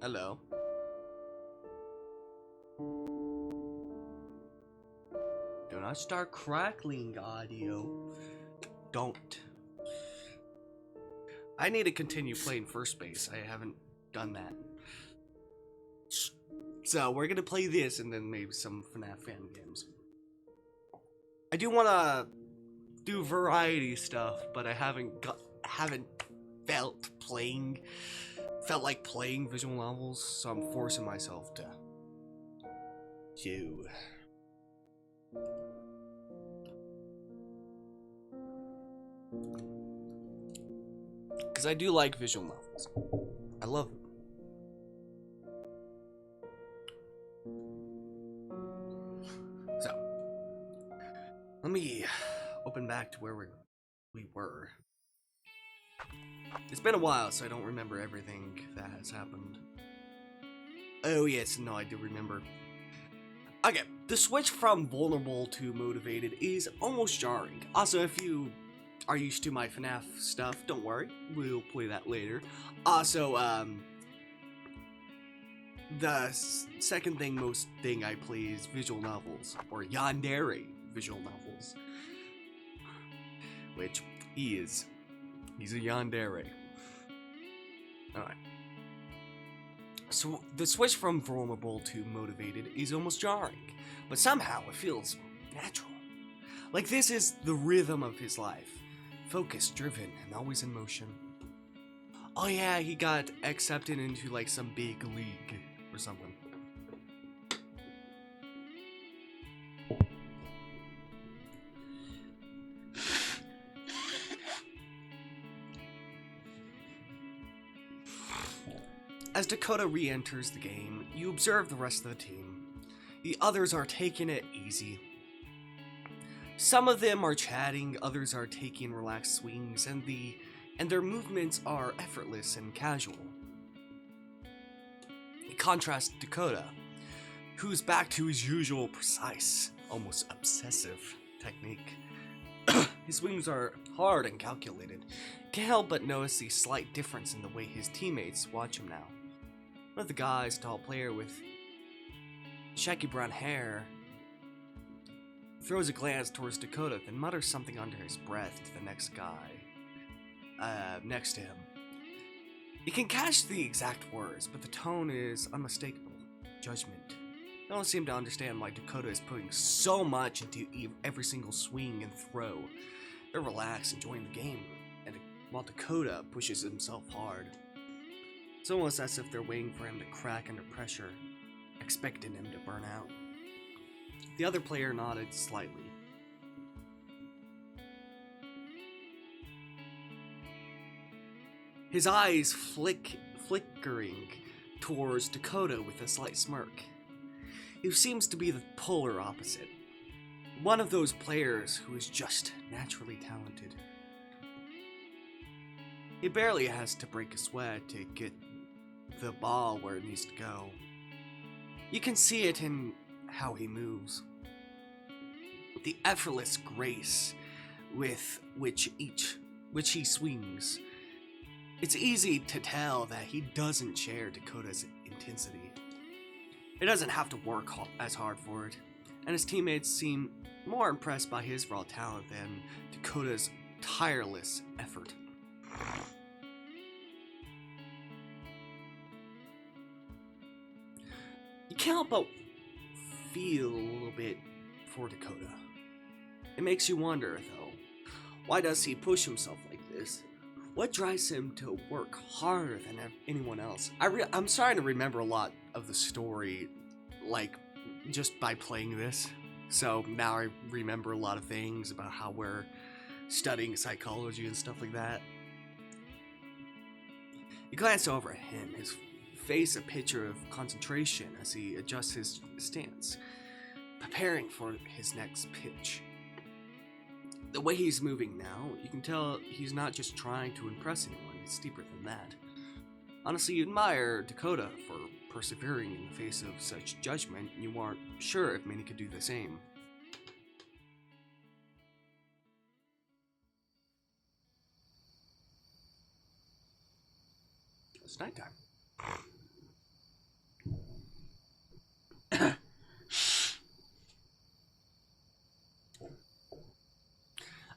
Hello. Do not start crackling audio. Don't. I need to continue playing first base. I haven't done that. So we're gonna play this and then maybe some FNAF fan games. I do wanna do variety stuff, but I haven't felt like playing visual novels, so I'm forcing myself to because I do like visual novels. I love them. So let me open back to where we were. It's been a while, so I don't remember everything that has happened. Oh yes, no, I do remember. Okay, the switch from vulnerable to motivated is almost jarring. Also, if you are used to my FNAF stuff, don't worry, we'll play that later. Also, the second most thing I play is visual novels, or yandere visual novels. Which he is. He's a yandere. Alright. So, the switch from vulnerable to motivated is almost jarring, but somehow it feels natural. Like this is the rhythm of his life. Focused, driven, and always in motion. Oh yeah, he got accepted into like some big league or something. As Dakota re-enters the game, you observe the rest of the team. The others are taking it easy. Some of them are chatting, others are taking relaxed swings, and their movements are effortless and casual. In contrast to Dakota, who's back to his usual precise, almost obsessive technique. His swings are hard and calculated. Can't help but notice the slight difference in the way his teammates watch him now. One of the guys, tall player with shaggy brown hair, throws a glance towards Dakota, then mutters something under his breath to the next guy next to him. You can catch the exact words, but the tone is unmistakable. Judgment. They don't seem to understand why Dakota is putting so much into every single swing and throw. They're relaxed, enjoying the game, while Dakota pushes himself hard. It's almost as if they're waiting for him to crack under pressure, expecting him to burn out. The other player nodded slightly. His eyes flickering towards Dakota with a slight smirk. He seems to be the polar opposite. One of those players who is just naturally talented. He barely has to break a sweat to get the ball where it needs to go. You can see it in how he moves. The effortless grace with which he swings. It's easy to tell that he doesn't share Dakota's intensity. He doesn't have to work as hard for it, and his teammates seem more impressed by his raw talent than Dakota's tireless effort. You can't help but feel a little bit for Dakota. It makes you wonder, though, why does he push himself like this? What drives him to work harder than anyone else? I'm starting to remember a lot of the story, like, just by playing this. So now I remember a lot of things about how we're studying psychology and stuff like that. You glance over at him, his face a picture of concentration as he adjusts his stance, preparing for his next pitch. The way he's moving now, you can tell he's not just trying to impress anyone, it's deeper than that. Honestly, you admire Dakota for persevering in the face of such judgment. You aren't sure if many could do the same. It's nighttime.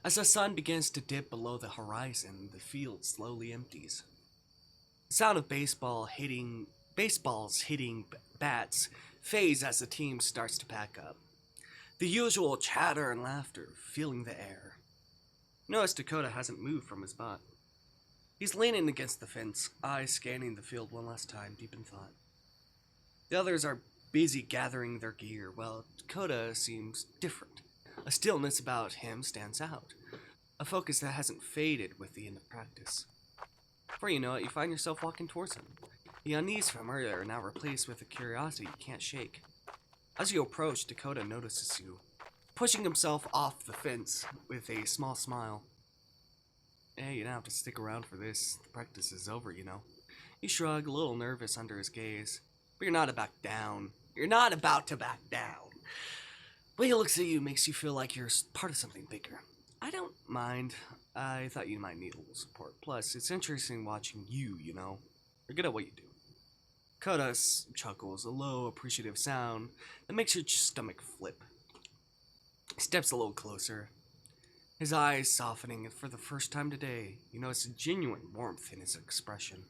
As the sun begins to dip below the horizon, the field slowly empties. The sound of baseballs hitting bats fades as the team starts to pack up. The usual chatter and laughter filling the air. Notice Dakota hasn't moved from his spot. He's leaning against the fence, eyes scanning the field one last time, deep in thought. The others are busy gathering their gear, while Dakota seems different. A stillness about him stands out, a focus that hasn't faded with the end of practice. Before you know it, you find yourself walking towards him. The unease from earlier are now replaced with a curiosity you can't shake. As you approach, Dakota notices you, pushing himself off the fence with a small smile. Hey, you don't have to stick around for this. The practice is over, you know. You shrug, a little nervous under his gaze. But you're not to back down. You're not about to back down. The way he looks at you makes you feel like you're part of something bigger. I don't mind. I thought you might need a little support. Plus, it's interesting watching you, you know. You're good at what you do. Dakota chuckles, a low, appreciative sound that makes your stomach flip. He steps a little closer, his eyes softening, and for the first time today, you notice a genuine warmth in his expression.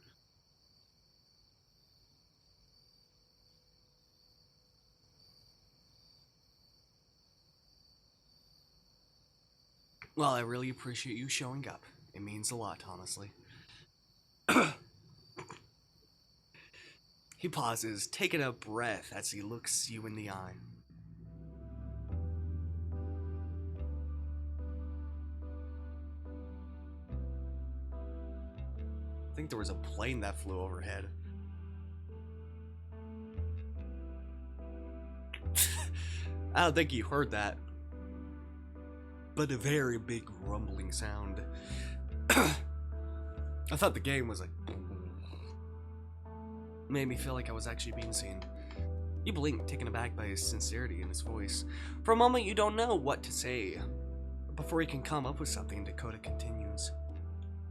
Well, I really appreciate you showing up. It means a lot, honestly. He pauses, taking a breath as he looks you in the eye. I think there was a plane that flew overhead. I don't think you heard that, but a very big rumbling sound. I thought the game was like... Made me feel like I was actually being seen. You blink, taken aback by his sincerity in his voice. For a moment, you don't know what to say. But before he can come up with something, Dakota continues.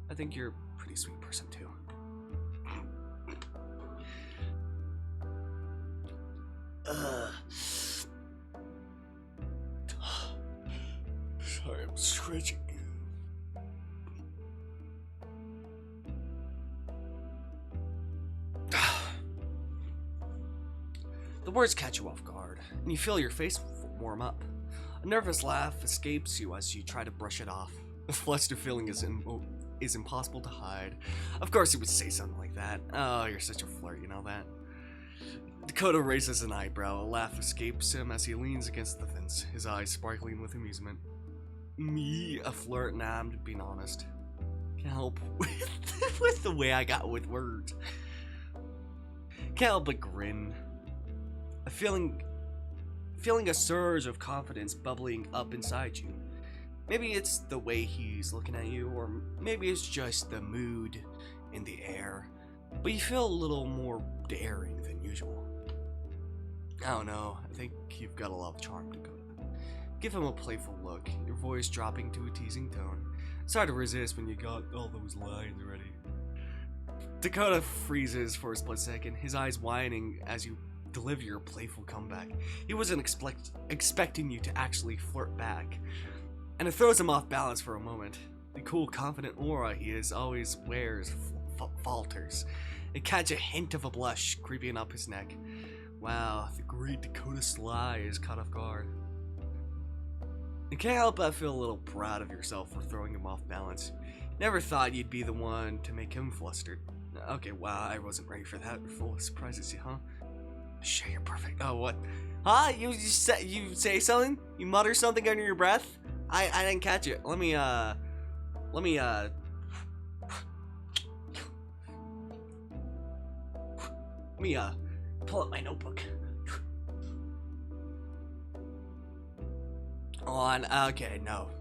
I think you're a pretty sweet person, too. Sorry, I'm scratching. The words catch you off guard, and you feel your face warm up. A nervous laugh escapes you as you try to brush it off. The flustered feeling is impossible to hide. Of course he would say something like that. Oh, you're such a flirt, you know that? Dakota raises an eyebrow. A laugh escapes him as he leans against the fence, his eyes sparkling with amusement. Me, a flirt? Nah, I'm being honest. Can't help with the way I got with words. Can't help but grin. Feeling a surge of confidence bubbling up inside you. Maybe it's the way he's looking at you, or maybe it's just the mood in the air, but you feel a little more daring than usual. I don't know, I think you've got a lot of charm, Dakota. Give him a playful look, your voice dropping to a teasing tone. It's hard to resist when you got all those lines ready. Dakota freezes for a split second, his eyes widening as you deliver your playful comeback. He wasn't expecting you to actually flirt back, and it throws him off balance for a moment. The cool, confident aura he always wears falters. It catches a hint of a blush creeping up his neck. Wow, the great Dakota Sly is caught off guard. You can't help but feel a little proud of yourself for throwing him off balance. Never thought you'd be the one to make him flustered. Okay, wow, I wasn't ready for that. Full of surprises, huh? Sure, you're perfect. Oh, what? Huh? You say something? You mutter something under your breath? I didn't catch it. Let me pull up my notebook. On. Okay, no.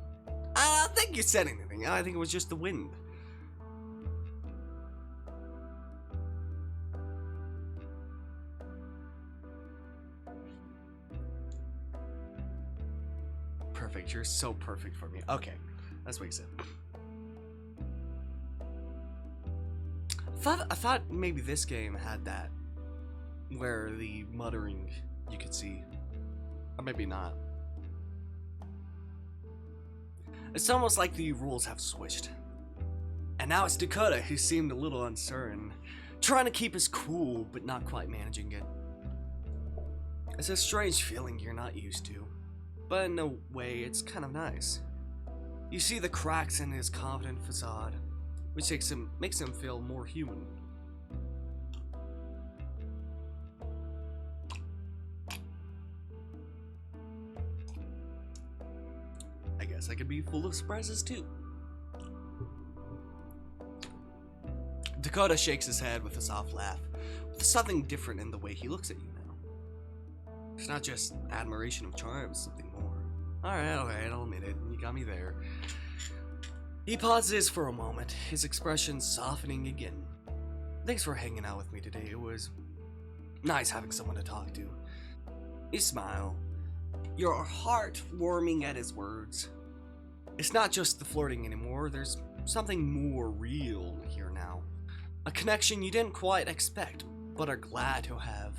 I don't think you said anything. I think it was just the wind. perfect. You're so perfect for me. Okay, that's what you said. I thought maybe this game had that, where the muttering you could see, or maybe not. It's almost like the rules have switched. And now it's Dakota, who seemed a little uncertain, trying to keep his cool, but not quite managing it. It's a strange feeling you're not used to, but in a way, it's kind of nice. You see the cracks in his confident facade, which makes him feel more human. I guess I could be full of surprises too. Dakota shakes his head with a soft laugh. There's something different in the way he looks at you now. It's not just admiration of charm, it's something more. Alright, I'll admit it. You got me there. He pauses for a moment, his expression softening again. Thanks for hanging out with me today. It was nice having someone to talk to. You smile, your heart warming at his words. It's not just the flirting anymore, there's something more real here now. A connection you didn't quite expect, but are glad to have.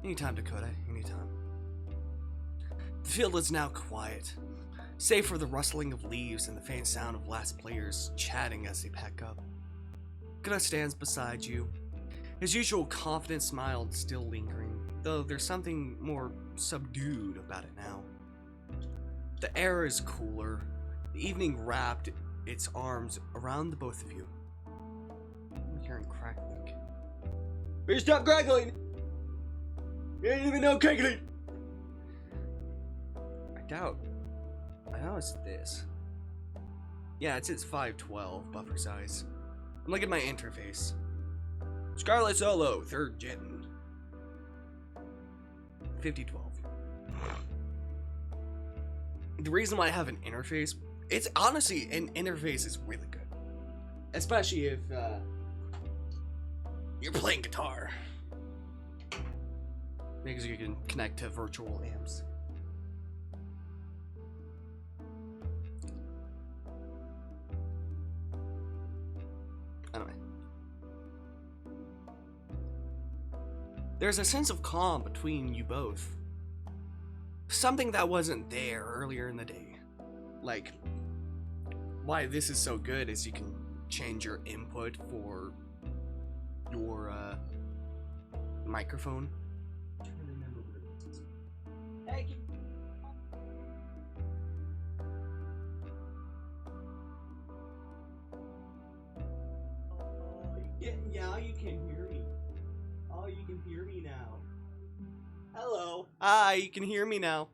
Anytime, Dakota, anytime. The field is now quiet, save for the rustling of leaves and the faint sound of last players chatting as they pack up. Dakota stands beside you, his usual confident smile still lingering, though there's something more subdued about it now. The air is cooler, the evening wrapped its arms around the both of you. I'm hearing crackling. Please stop crackling! You ain't even know crackling! I doubt it's this. Yeah, it's 512 buffer size. I'm looking at my interface. Scarlet Solo, 3rd gen. 5012. The reason why I have an interface, it's honestly, an interface is really good. Especially if you're playing guitar. Because you can connect to virtual amps. Anyway. There's a sense of calm between you both. Something that wasn't there earlier in the day. Like, why this is so good is you can change your input for your microphone. Yeah, you can hear me. Oh, you can hear me now. Hello. Hi, you can hear me now.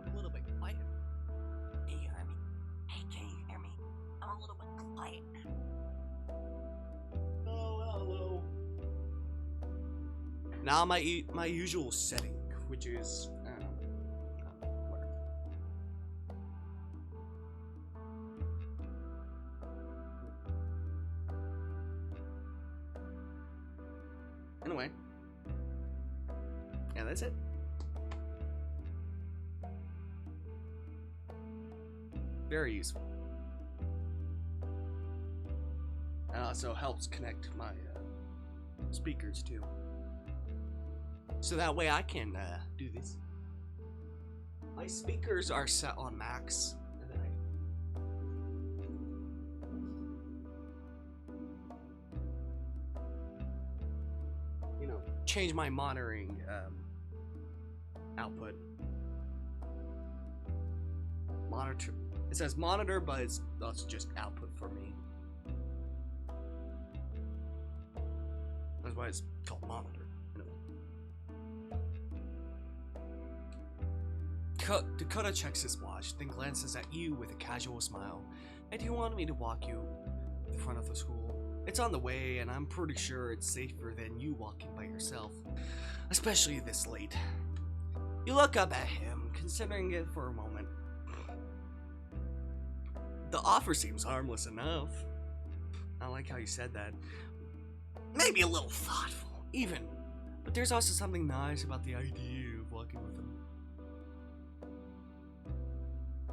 A little bit quiet. Can you hear me? Hey, can you hear me? I'm a little bit quiet. Oh, hello. Now my usual setting, which is anyway. Yeah, that's it. Very useful. And also helps connect my speakers too. So that way I can do this. My speakers are set on max. And then change my monitoring output. Monitor. It says monitor, but that's just output for me. That's why it's called monitor. Dakota checks his watch, then glances at you with a casual smile. Hey, do you want me to walk you to the front of the school? It's on the way, and I'm pretty sure it's safer than you walking by yourself, especially this late. You look up at him, considering it for a moment. The offer seems harmless enough. I like how you said that. Maybe a little thoughtful, even. But there's also something nice about the idea of walking with him.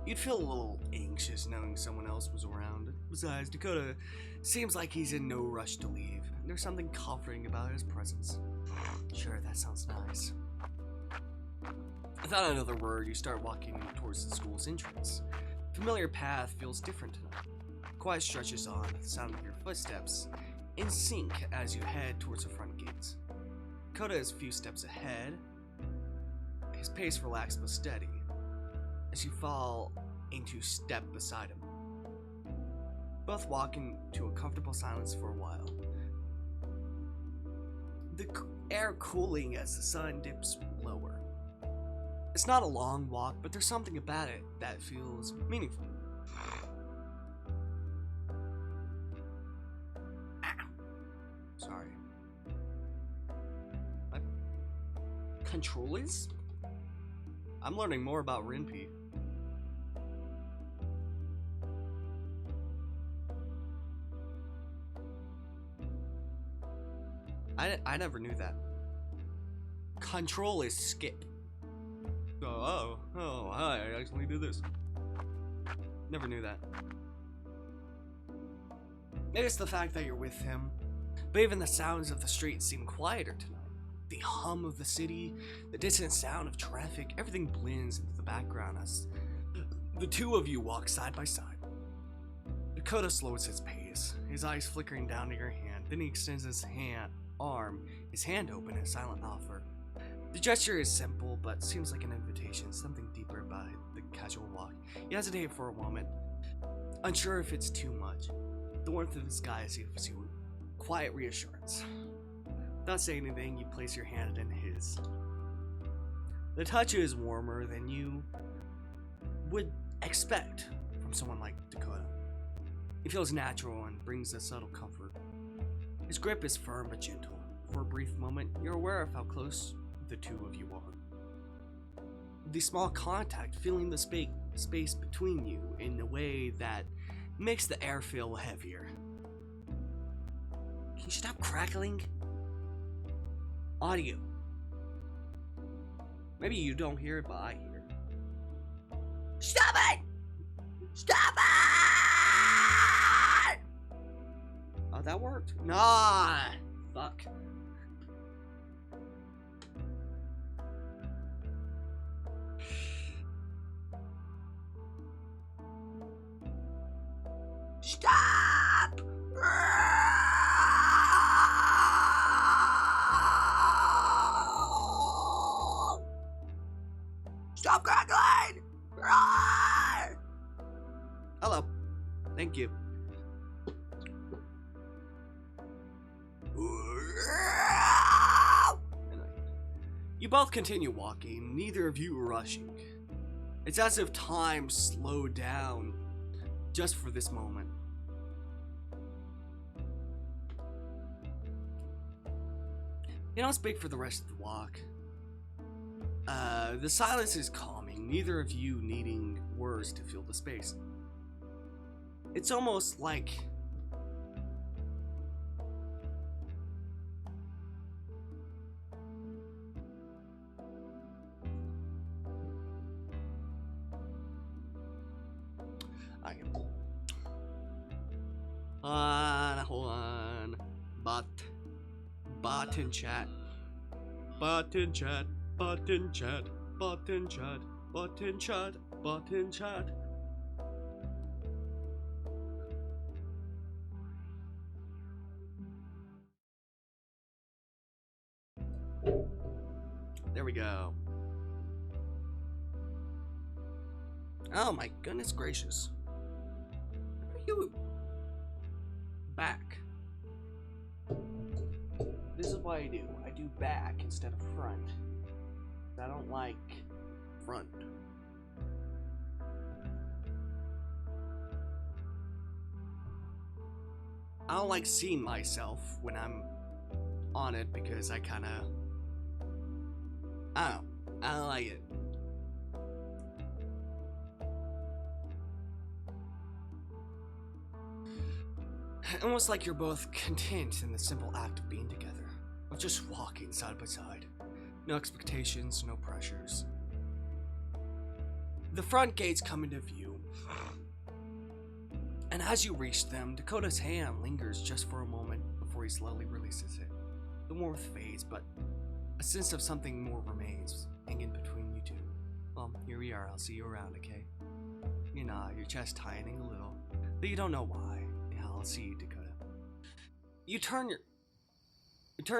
You'd feel a little anxious knowing someone else was around. Besides, Dakota seems like he's in no rush to leave. There's something comforting about his presence. Sure, that sounds nice. Without another word, you start walking towards the school's entrance. The familiar path feels different tonight. Quiet stretches on, the sound of your footsteps in sync as you head towards the front gates. Dakota is a few steps ahead, his pace relaxed but steady, as you fall into step beside him. Both walk into a comfortable silence for a while. The air cooling as the sun dips lower. It's not a long walk, but there's something about it that feels meaningful. Sorry. Controllers? I'm learning more about Rinpy. I never knew that. Control is skip. Oh, hi, I actually do this. Never knew that. Maybe it's the fact that you're with him, but even the sounds of the street seem quieter tonight. The hum of the city, the distant sound of traffic, everything blends into the background as the two of you walk side by side. Dakota slows his pace, his eyes flickering down to your hand, then he extends his hand open in a silent offer. The gesture is simple, but seems like an invitation, something deeper about the casual walk. You hesitate for a moment, unsure if it's too much. The warmth of his gaze gives you quiet reassurance. Without saying anything, you place your hand in his. The touch is warmer than you would expect from someone like Dakota. It feels natural and brings a subtle comfort. His grip is firm but gentle. For a brief moment, you're aware of how close the two of you are. The small contact filling the space between you in a way that makes the air feel heavier. Can you stop crackling? Audio. Maybe you don't hear it, but I hear it. Stop it! Stop it! Oh, that worked. Nah, fuck. Stop! Stop crackling! Hello. Thank you. You both continue walking, neither of you rushing. It's as if time slowed down just for this moment. You don't speak for the rest of the walk. The silence is calming, neither of you needing words to fill the space. It's almost like hold on. Button chat. Button chat. Button chat. Button chat. Button chat. Button chat. There we go. Oh my goodness gracious. Are you back? This is what I do. I do back instead of front. I don't like front. I don't like seeing myself when I'm on it because I don't like it. Almost like you're both content in the simple act of being together, of just walking side by side. No expectations, no pressures. The front gates come into view, and as you reach them, Dakota's hand lingers just for a moment before he slowly releases it. The warmth fades, but a sense of something more remains, hanging between you two. Well, here we are, I'll see you around, okay? You know, your chest tightening a little, but you don't know why. I'll see you, Dakota. You turn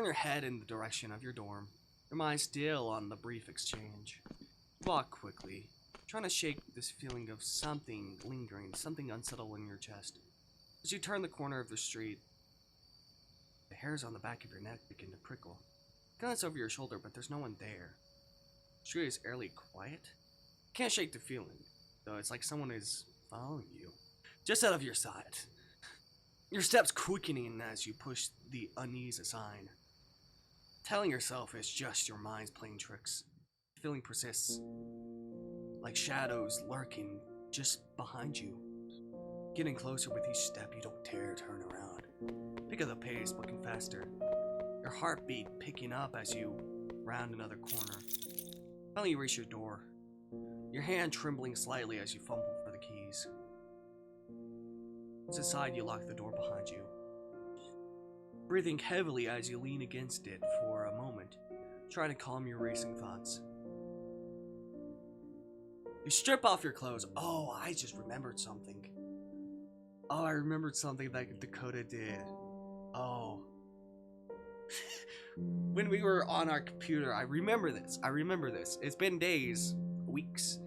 your head in the direction of your dorm, your mind still on the brief exchange. You walk quickly, trying to shake this feeling of something lingering, something unsettled in your chest. As you turn the corner of the street, the hairs on the back of your neck begin to prickle. Glance over your shoulder, but there's no one there. The street is eerily quiet. You can't shake the feeling, though it's like someone is following you, just out of your sight. Your steps quickening as you push the unease aside, telling yourself it's just your mind's playing tricks. The feeling persists, like shadows lurking just behind you. Getting closer with each step, you don't dare turn around. Pick up the pace, looking faster. Your heartbeat picking up as you round another corner. Finally, you reach your door, your hand trembling slightly as you fumble for the keys. Once inside, you lock the door behind you, breathing heavily as you lean against it for a moment, trying to calm your racing thoughts. You strip off your clothes. Oh, I just remembered something. Oh, I remembered something that Dakota did. Oh. When we were on our computer, I remember this. It's been days, weeks,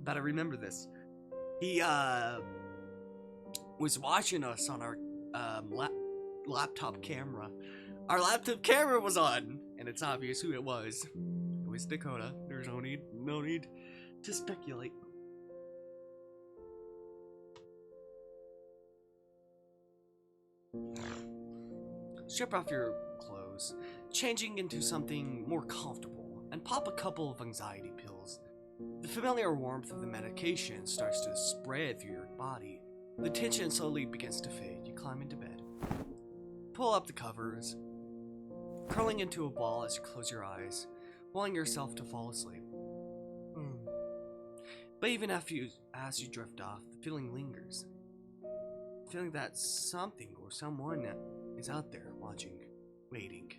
but I remember this. He, was watching us on our laptop camera. Our laptop camera was on, and it's obvious who it was. It was Dakota. There's no need to speculate. Strip off your clothes, changing into something more comfortable, and pop a couple of anxiety pills. The familiar warmth of the medication starts to spread through your body. The tension slowly begins to fade. You climb into bed. Pull up the covers, curling into a ball as you close your eyes, willing yourself to fall asleep. But even as you drift off, the feeling lingers. Feeling that something or someone is out there watching, waiting.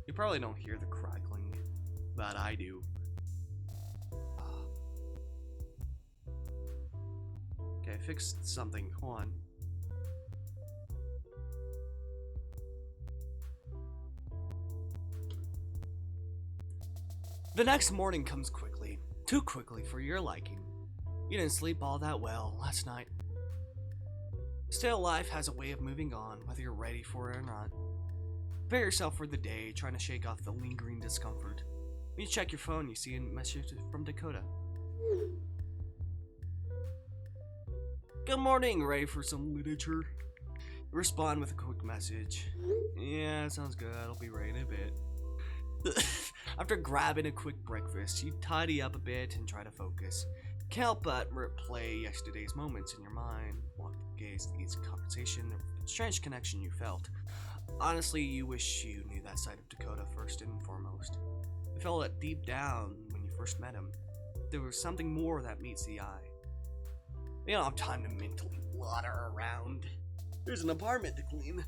You probably don't hear the crackling, but I do. Okay, I fixed something. Hold on. The next morning comes quickly. Too quickly for your liking. You didn't sleep all that well last night. Still, life has a way of moving on, whether you're ready for it or not. Prepare yourself for the day, trying to shake off the lingering discomfort. When you check your phone, you see a message from Dakota. Good morning, ready for some literature? You respond with a quick message. Yeah, sounds good, I'll be ready in a bit. After grabbing a quick breakfast, you tidy up a bit and try to focus. Can't help but replay yesterday's moments in your mind, walk the gaze to each conversation, the strange connection you felt. Honestly, you wish you knew that side of Dakota first and foremost. You felt it deep down when you first met him. There was something more that meets the eye. You don't have time to mentally wander around. There's an apartment to clean.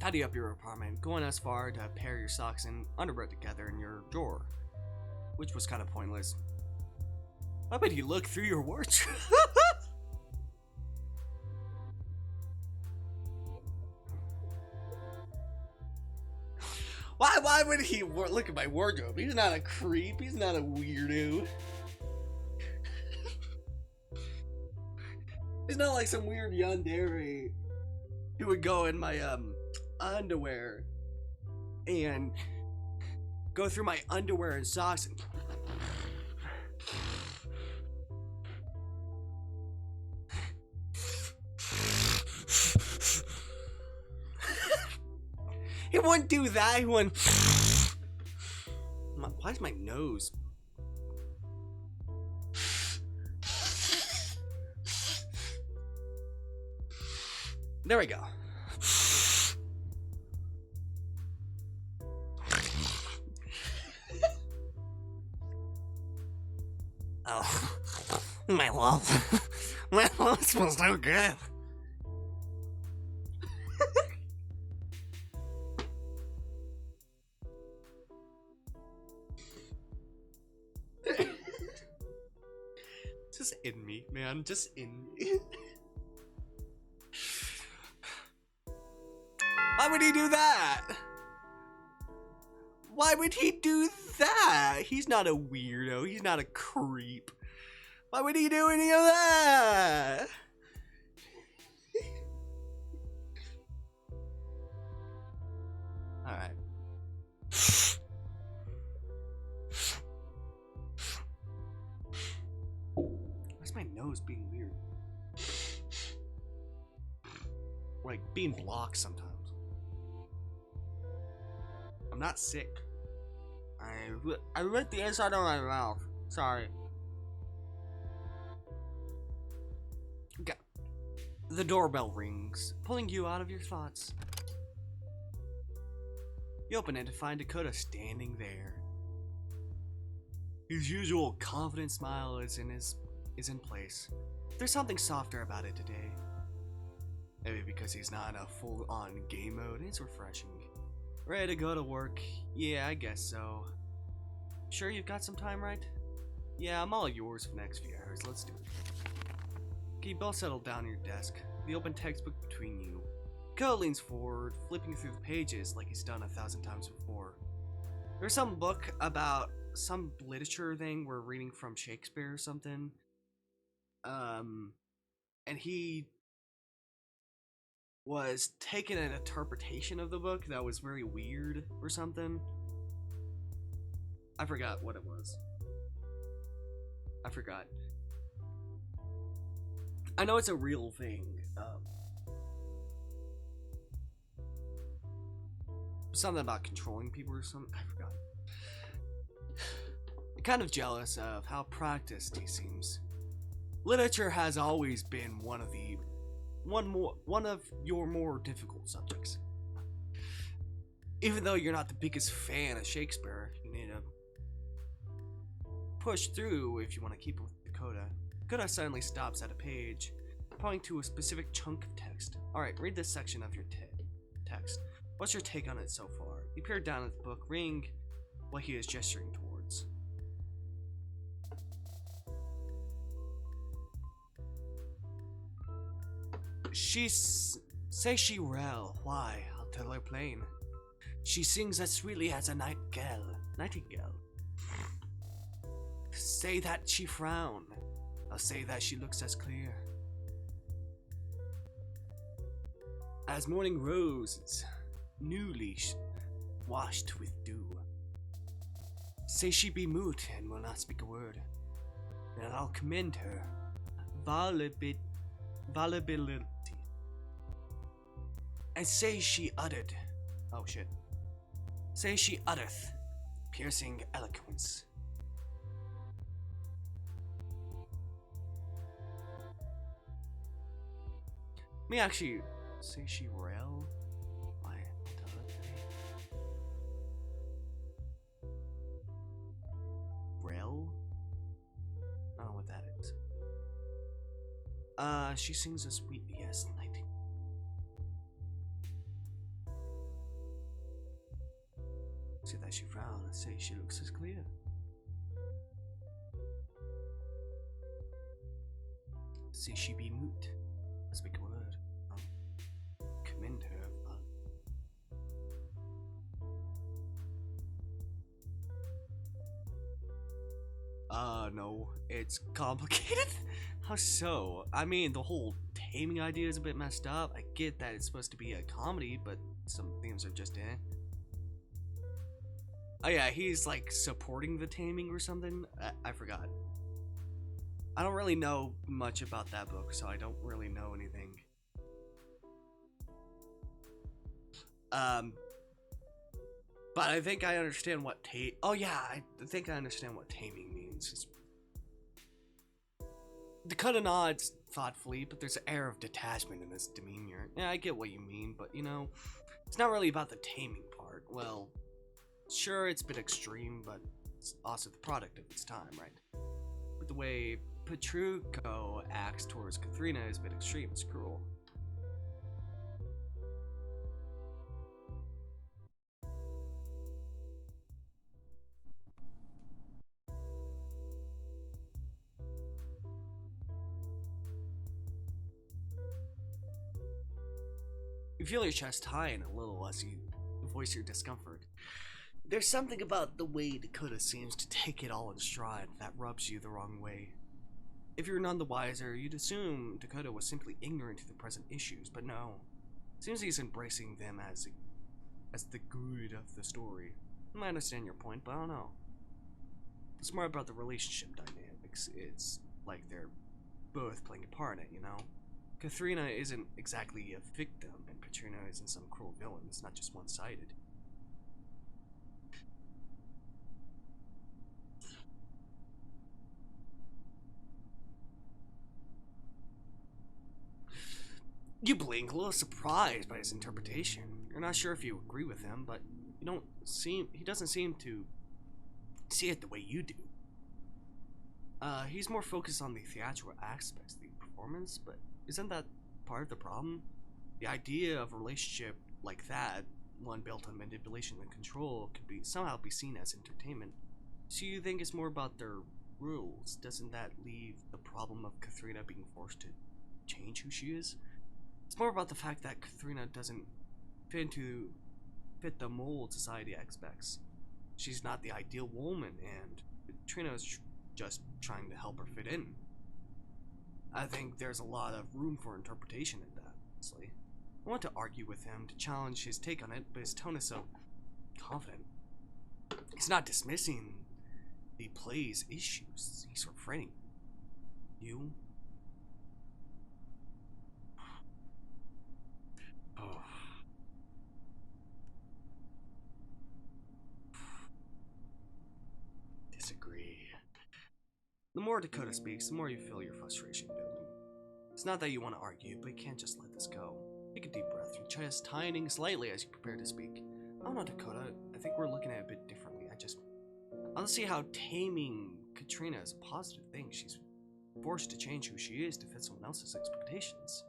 Tidy up your apartment, going as far to pair your socks and underwear together in your drawer, which was kind of pointless. I bet you look through your wardrobe. Why would he look at my wardrobe? He's not a creep. He's not a weirdo. He's not like some weird yandere who would go in my underwear and go through my underwear and socks and he wouldn't do that. He wouldn't. Why is my nose? There we go. Oh, my love. My love smells so good. Just in me, man. Just in me. Why would he do that? Why would he do that? He's not a weirdo. He's not a creep. Why would he do any of that? Alright. Why's my nose being weird? Like being blocked sometimes. I'm not sick. I lit the inside of my mouth. Sorry. Okay. The doorbell rings, pulling you out of your thoughts. You open it to find Dakota standing there. His usual confident smile is in place. There's something softer about it today. Maybe because he's not in a full-on game mode. It's refreshing. Ready to go to work? Yeah, I guess so. Sure you've got some time, right? Yeah, I'm all yours for the next few hours. Let's do it. Okay, you both settle down at your desk, the open textbook between you. Cole leans forward, flipping through the pages like he's done 1,000 times before. There's some book about some literature thing we're reading from Shakespeare or something. And he was taking an interpretation of the book that was very weird or something. I forgot what it was. I forgot. I know it's a real thing. Something about controlling people or something. I forgot. I'm kind of jealous of how practiced he seems. Literature has always been one of your more difficult subjects. Even though you're not the biggest fan of Shakespeare, you need to push through if you want to keep it with Dakota. Dakota suddenly stops at a page, pointing to a specific chunk of text. Alright, read this section of your text. What's your take on it so far? He peered down at the book, reading what he is gesturing towards. Say she well. Why? I'll tell her plain. She sings as sweetly as a nightingale. Say that she frown. I'll say that she looks as clear as morning roses, newly washed with dew. Say she be mute and will not speak a word, then I'll commend her volubility. And say she uttered, say she uttereth piercing eloquence. Me actually say she rail. Why? Rail? I don't know what that is. She sings as sweetly as nightingale. Say that she frown and say she looks as clear. Say she be mute. Speak a word. Commend her. No, it's complicated. How so? I mean, the whole taming idea is a bit messed up. I get that it's supposed to be a comedy, but some themes are just Oh yeah, he's like supporting the taming or something. I forgot. I don't really know much about that book, so I don't really know anything. But I think I understand what oh yeah, I think I understand what taming means. Dakota nods thoughtfully, but there's an air of detachment in his demeanor. Yeah, I get what you mean, but you know, it's not really about the taming part. Well, sure, it's a bit extreme, but it's also the product of its time, right? But the way Petruchio acts towards Katharina is a bit extreme. It's cruel. You feel your chest tighten a little as you voice your discomfort. There's something about the way Dakota seems to take it all in stride that rubs you the wrong way. If you're none the wiser, you'd assume Dakota was simply ignorant to the present issues, but no. It seems he's embracing them as the good of the story. I might understand your point, but I don't know. It's more about the relationship dynamics. It's like they're both playing a part in it, you know? Katharina isn't exactly a victim, and Petrina isn't some cruel villain. It's not just one-sided. You blink, a little surprised by his interpretation. You're not sure if you agree with him, but he doesn't seem to see it the way you do. He's more focused on the theatrical aspects of the performance, but isn't that part of the problem? The idea of a relationship like that, one built on manipulation and control, could somehow be seen as entertainment. So you think it's more about their rules? Doesn't that leave the problem of Katharina being forced to change who she is? It's more about the fact that Katharina doesn't fit the mold society expects. She's not the ideal woman, and Trina is just trying to help her fit in. I think there's a lot of room for interpretation in that, honestly. I want to argue with him to challenge his take on it, but his tone is so confident. He's not dismissing the play's issues. He's refraining. You? Oh. Disagree. The more Dakota speaks, the more you feel your frustration building. It's not that you want to argue, but you can't just let this go. Take a deep breath, your chest tightening slightly as you prepare to speak. I don't know, Dakota. I think we're looking at it a bit differently. I don't see how taming Katrina is a positive thing. She's forced to change who she is to fit someone else's expectations.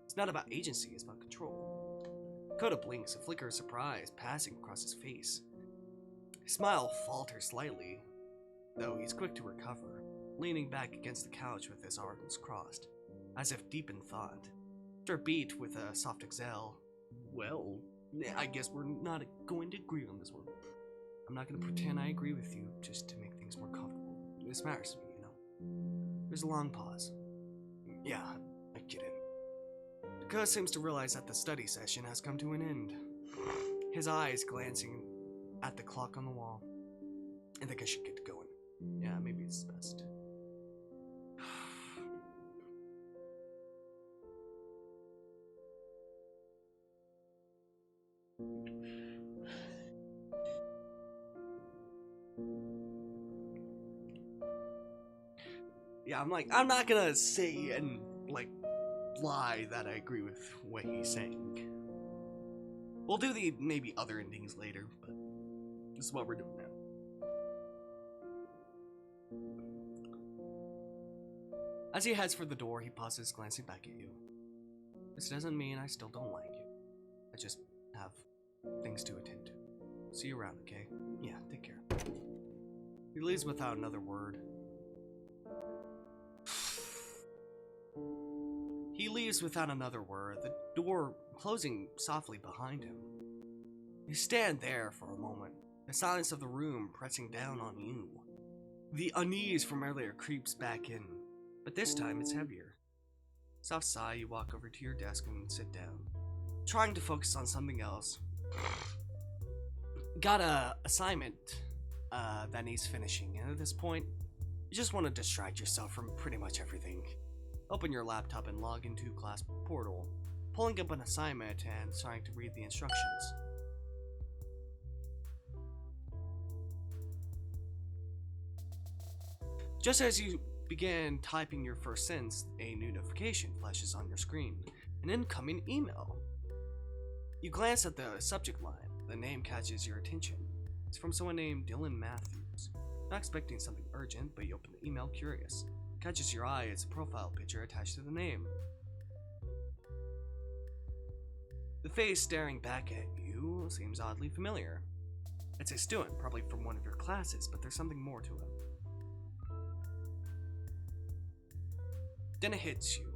It's not about agency, it's about control. Dakota blinks, a flicker of surprise passing across his face. His smile falters slightly, though he's quick to recover, leaning back against the couch with his arms crossed, as if deep in thought. After a beat with a soft exhale, well, I guess we're not going to agree on this one. I'm not going to pretend I agree with you just to make things more comfortable. This matters to me, you know. There's a long pause. Yeah, I get it. Dakota seems to realize that the study session has come to an end. His eyes glancing at the clock on the wall. I think I should get going. Yeah, maybe it's best. Yeah, I'm not gonna say and, lie that I agree with what he's saying. We'll do the maybe other endings later, but this is what we're doing now. As he heads for the door, he pauses, glancing back at you. This doesn't mean I still don't like you. I just have things to attend to. See you around, okay? Yeah, take care. He leaves without another word. The door closing softly behind him. You stand there for a moment, the silence of the room pressing down on you. The unease from earlier creeps back in, but this time it's heavier. Soft sigh, you walk over to your desk and sit down, trying to focus on something else. Got a assignment that needs finishing, and at this point, you just want to distract yourself from pretty much everything. Open your laptop and log into class portal, pulling up an assignment and starting to read the instructions. Just as you begin typing your first sentence, a new notification flashes on your screen. An incoming email. You glance at the subject line. The name catches your attention. It's from someone named Dylan Matthews. Not expecting something urgent, but you open the email curious. Catches your eye as a profile picture attached to the name. The face staring back at you seems oddly familiar. It's a student, probably from one of your classes, but there's something more to it. Then it hits you.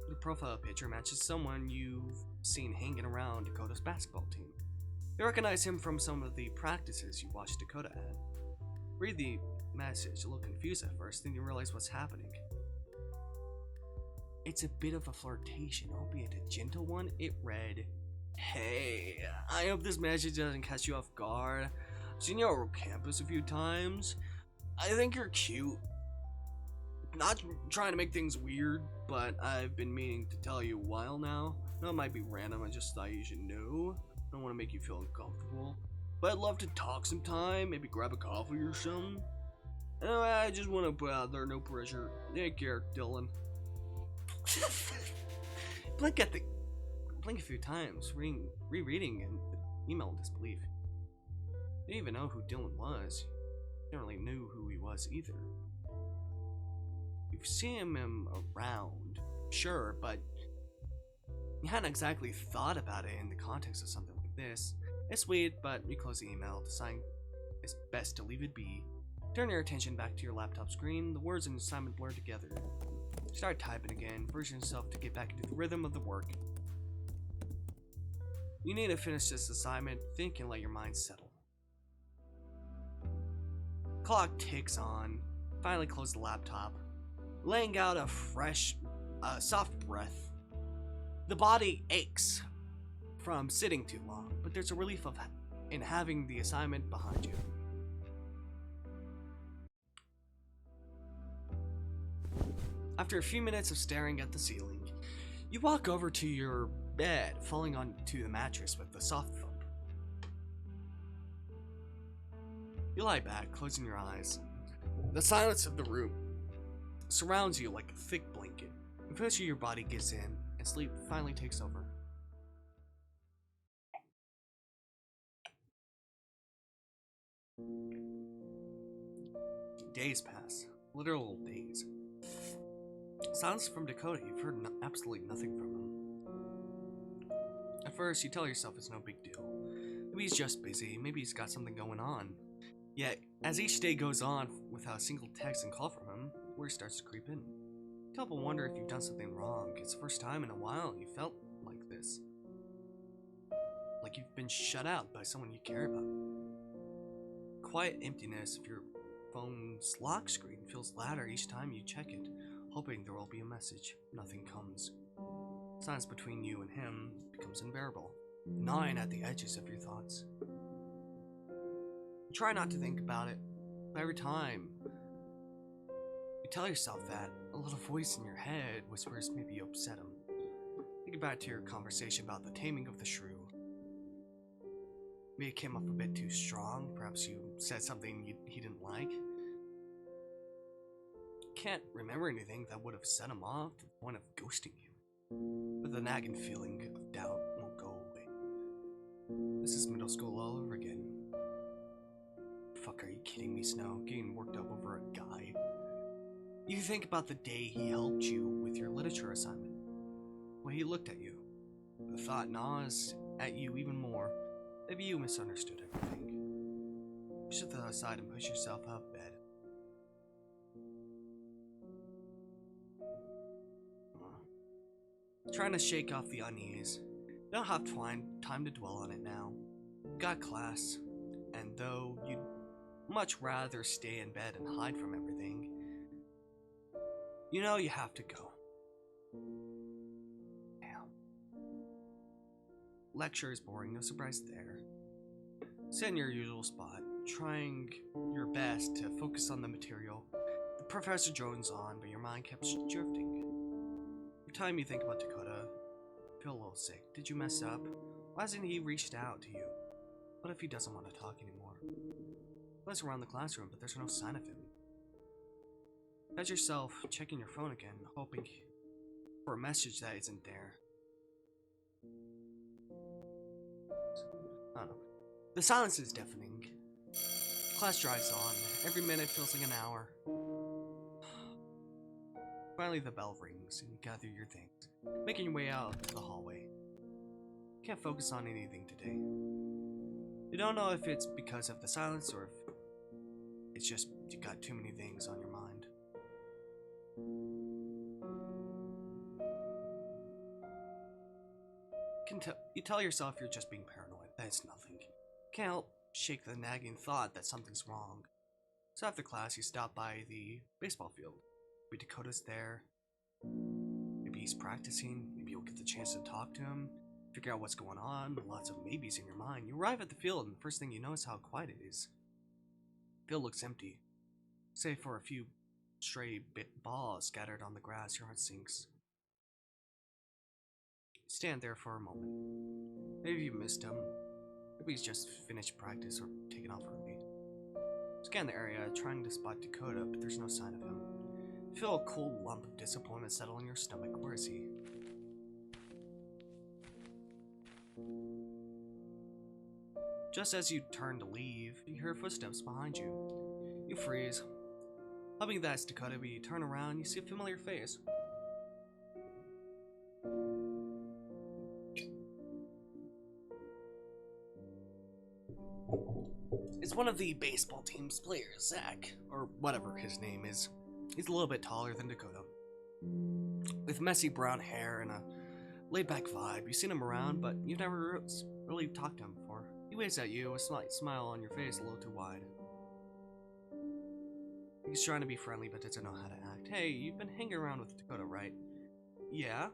The profile picture matches someone you've seen hanging around Dakota's basketball team. You recognize him from some of the practices you watched Dakota at. Read the message, a little confused at first, then you realize what's happening. It's a bit of a flirtation, albeit a gentle one. It read, "Hey, I hope this message doesn't catch you off guard. I've seen you on campus a few times. I think you're cute. Not trying to make things weird, but I've been meaning to tell you a while now. I know it might be random, I just thought you should know. I don't want to make you feel uncomfortable, but I'd love to talk sometime, maybe grab a coffee or something. Anyway, I just want to put out there, no pressure. Take care, Dylan." Blink a few times, rereading and email in disbelief. You didn't even know who Dylan was. You never really knew who he was either. You've seen him around, sure, but you hadn't exactly thought about it in the context of something like this. It's sweet, but you close the email, deciding it's best to leave it be. Turn your attention back to your laptop screen. The words in the assignment blur together. Start typing again, forcing yourself to get back into the rhythm of the work. You need to finish this assignment, think and let your mind settle. Clock ticks on. Finally close the laptop, laying out a fresh, soft breath. The body aches from sitting too long, but there's a relief in having the assignment behind you. After a few minutes of staring at the ceiling, you walk over to your bed, falling onto the mattress with a soft thump. You lie back, closing your eyes. The silence of the room surrounds you like a thick blanket. Eventually your body gives in, and sleep finally takes over. Days pass. Literal days. Silence from Dakota. You've heard absolutely nothing from him. At first, you tell yourself it's no big deal. Maybe he's just busy. Maybe he's got something going on. Yet, as each day goes on without a single text and call from him, worry starts to creep in. You can't help but wonder if you've done something wrong. It's the first time in a while you felt like this. Like you've been shut out by someone you care about. Quiet emptiness of your phone's lock screen feels louder each time you check it, hoping there will be a message. Nothing comes. Silence between you and him becomes unbearable, gnawing at the edges of your thoughts. You try not to think about it, but every time you tell yourself that, a little voice in your head whispers maybe you upset him. Think back to your conversation about the taming of the shrew. Maybe it came up a bit too strong, perhaps you said something he didn't like. Can't remember anything that would have set him off to the point of ghosting you. But the nagging feeling of doubt won't go away. This is middle school all over again. Fuck, are you kidding me, Snow? Getting worked up over a guy? You think about the day he helped you with your literature assignment. When he looked at you. The thought gnaws at you even more. Maybe you misunderstood everything. You sit to the side and push yourself out of bed. Trying to shake off the unease. You don't have time to dwell on it now. You've got class, and though you'd much rather stay in bed and hide from everything, you know you have to go. lecture is boring, no surprise there. Sit in your usual spot, trying your best to focus on the material. The professor drones on, but your mind kept drifting. Every time you think about Dakota, you feel a little sick. Did you mess up? Why hasn't he reached out to you? What if he doesn't want to talk anymore? He around the classroom, but there's no sign of him. Catch yourself checking your phone again, hoping for a message that isn't there. I don't know. The silence is deafening. Class drags on. Every minute feels like an hour. Finally, the bell rings, and you gather your things, making your way out to the hallway. You can't focus on anything today. You don't know if it's because of the silence or if it's just you got too many things on your mind. You tell yourself you're just being paranoid. That's nothing. Can't help shake the nagging thought that something's wrong. So after class, you stop by the baseball field. Maybe Dakota's there. Maybe he's practicing. Maybe you'll get the chance to talk to him. Figure out what's going on. Lots of maybes in your mind. You arrive at the field, and the first thing you know is how quiet it is. The field looks empty, save for a few stray balls scattered on the grass. Your heart sinks. Stand there for a moment. Maybe you missed him. Maybe he's just finished practice or taken off early. Scan the area, trying to spot Dakota, but there's no sign of him. You feel a cold lump of disappointment settle in your stomach. Where is he? Just as you turn to leave, you hear footsteps behind you. You freeze. Hoping that's Dakota, but you turn around, you see a familiar face. It's one of the baseball team's players, Zach, or whatever his name is. He's a little bit taller than Dakota. With messy brown hair and a laid-back vibe. You've seen him around, but you've never really talked to him before. He waves at you, a slight smile on your face a little too wide. He's trying to be friendly, but doesn't know how to act. Hey, you've been hanging around with Dakota, right? Yeah?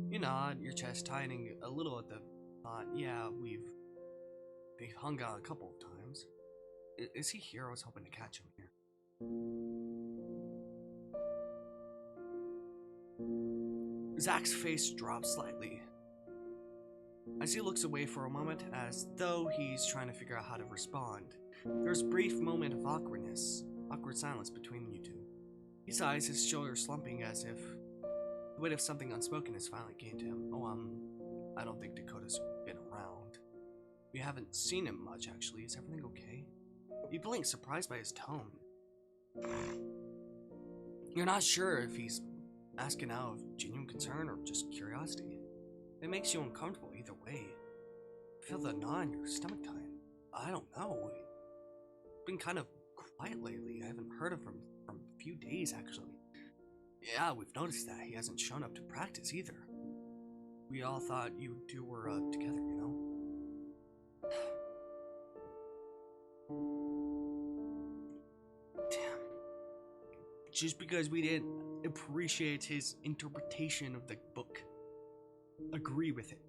You nod, your chest tightening a little at the thought. Yeah, we've hung out a couple of times. Is he here? I was hoping to catch him here. Zach's face drops slightly as he looks away for a moment, as though he's trying to figure out how to respond. There's a brief moment of awkward silence between you two. He sighs, his shoulders slumping as if the weight of something unspoken has finally gained him. I don't think Dakota's been around. We haven't seen him much, actually. Is everything okay? You blink, surprised by his tone. You're not sure if he's asking out of genuine concern or just curiosity. It makes you uncomfortable either way. You feel the knot in your stomach tighten. I don't know. It's been kind of quiet lately. I haven't heard of him from a few days, actually. Yeah, we've noticed that. He hasn't shown up to practice either. We all thought you two were together, you know? Damn. Just because we didn't appreciate his interpretation of the book, agree with it.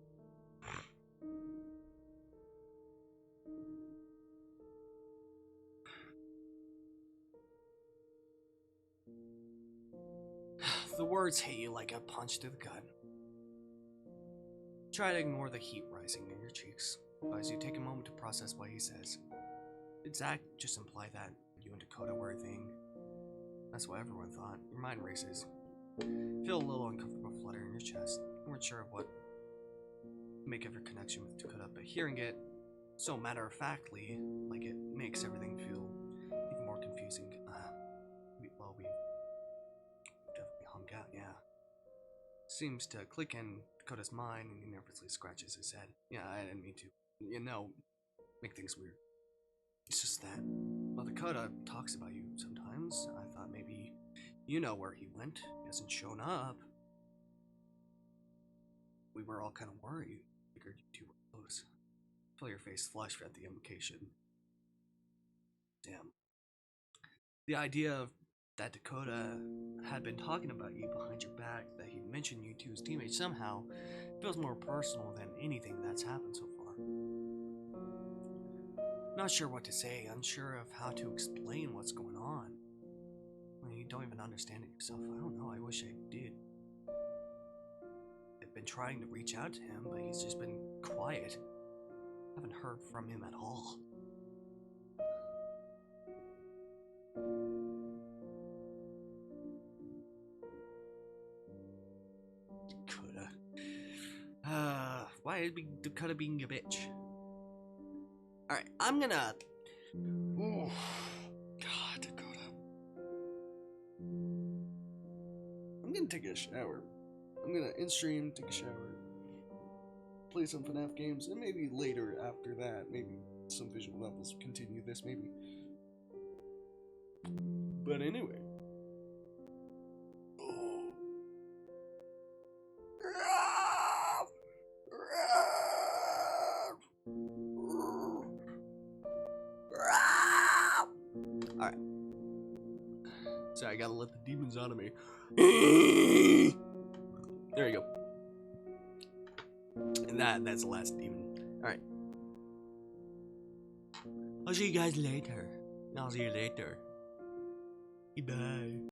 The words hit you like a punch to the gut. Try to ignore the heat rising in your cheeks as you take a moment to process what he says. Did Zach just imply that you and Dakota were a thing? That's what everyone thought. Your mind races. Feel a little uncomfortable flutter in your chest. You weren't sure of what to make of your connection with Dakota, but hearing it so matter-of-factly, like it makes everything feel even more confusing. We've definitely hung out, yeah. Seems to click in Dakota's mind, and he nervously scratches his head. Yeah, I didn't mean to. You know, make things weird. It's just that, well, Dakota talks about you sometimes. I thought maybe you know where he went. He hasn't shown up. We were all kind of worried. Figured you two were close. Feel your face flush at the implication. Damn. The idea of that Dakota had been talking about you behind your back, that he mentioned you to his teammates somehow, feels more personal than anything that's happened so far. Not sure what to say, unsure of how to explain what's going on. I mean, you don't even understand it yourself. I don't know, I wish I did. I've been trying to reach out to him, but he's just been quiet. I haven't heard from him at all. Dakota. Why is Dakota being a bitch? Alright, I'm gonna... Ooh. God, Dakota. I'm gonna take a shower. I'm gonna in-stream, take a shower, play some FNAF games, and maybe later after that, maybe some visual novels continue this, maybe. But anyway. Alright. So I gotta let the demons out of me. There you go. And that's the last demon. Alright. I'll see you guys later. I'll see you later. Goodbye.